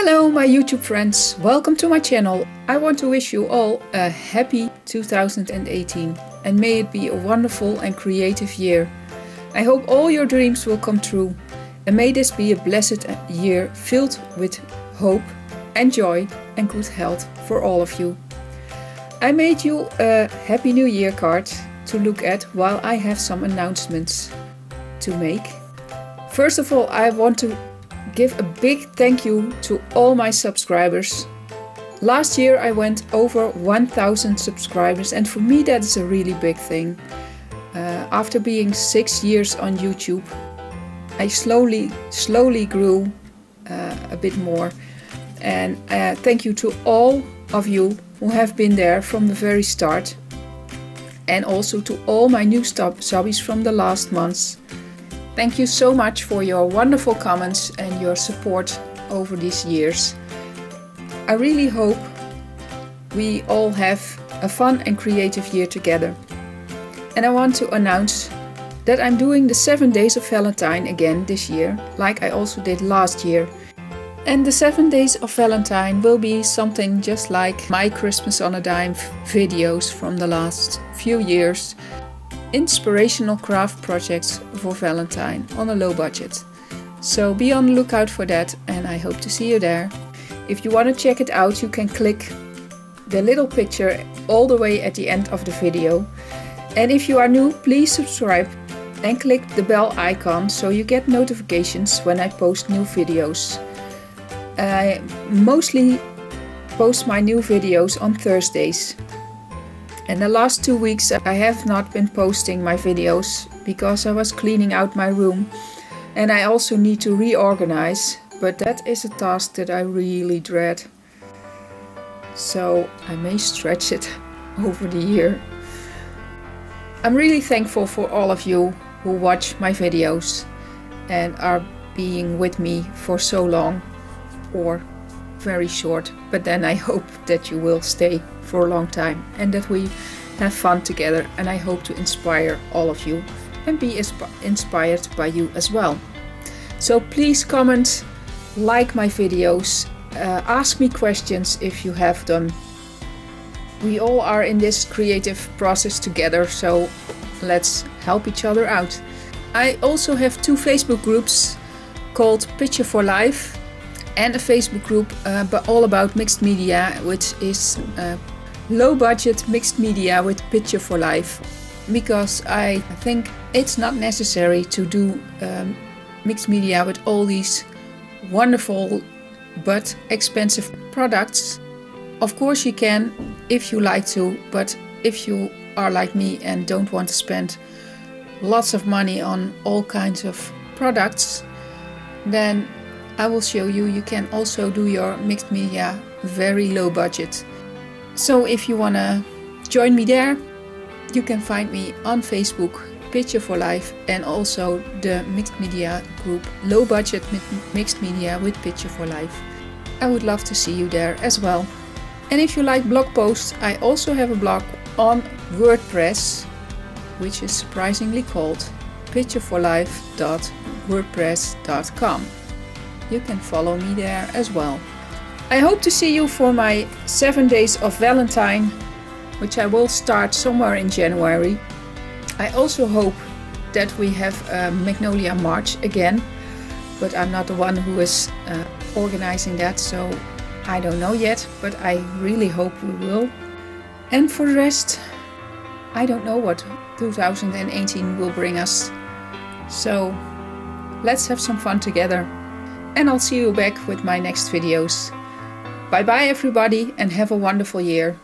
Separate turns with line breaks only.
Hello my YouTube friends, welcome to my channel. I want to wish you all a happy 2018 and may it be a wonderful and creative year. I hope all your dreams will come true and may this be a blessed year filled with hope and joy and good health for all of you. I made you a Happy New Year card to look at while I have some announcements to make. First of all, I want to give a big thank you to all my subscribers. Last year I went over 1000 subscribers and for me that is a really big thing. After being 6 years on YouTube, I slowly grew a bit more, and thank you to all of you who have been there from the very start, and also to all my new subbies from the last months. Thank you so much for your wonderful comments and your support over these years. I really hope we all have a fun and creative year together. And I want to announce that I'm doing the 7 Days of Valentine again this year, like I also did last year. And the 7 Days of Valentine will be something just like my Christmas on a Dime videos from the last few years. Inspirational craft projects for Valentine on a low budget. So be on the lookout for that and I hope to see you there. If you want to check it out, you can click the little picture all the way at the end of the video. And if you are new, please subscribe and click the bell icon so you get notifications when I post new videos. I mostly post my new videos on Thursdays. And the last 2 weeks I have not been posting my videos because I was cleaning out my room and I also need to reorganize, but that is a task that I really dread. So I may stretch it over the year. I'm really thankful for all of you who watch my videos and are being with me for so long or very short, but then I hope that you will stay for a long time and that we have fun together, and I hope to inspire all of you and be inspired by you as well. So please comment, like my videos, ask me questions if you have them. We all are in this creative process together, so let's help each other out. I also have 2 Facebook groups called Picture for Life and a Facebook group but all about mixed media, which is low budget mixed media with Picture for Life, because I think it's not necessary to do mixed media with all these wonderful but expensive products. Of course you can if you like to, but if you are like me and don't want to spend lots of money on all kinds of products, then I will show you, you can also do your mixed media very low budget. So if you want to join me there, you can find me on Facebook, Picture for Life, and also the mixed media group Low Budget Mixed Media with Picture for Life. I would love to see you there as well. And if you like blog posts, I also have a blog on WordPress, which is surprisingly called pictureforlife.wordpress.com. You can follow me there as well. I hope to see you for my 7 Days of Valentine, which I will start somewhere in January. I also hope that we have a Magnolia March again, but I'm not the one who is organizing that, so I don't know yet, but I really hope we will. And for the rest, I don't know what 2018 will bring us. So let's have some fun together. And I'll see you back with my next videos. Bye bye everybody and have a wonderful year.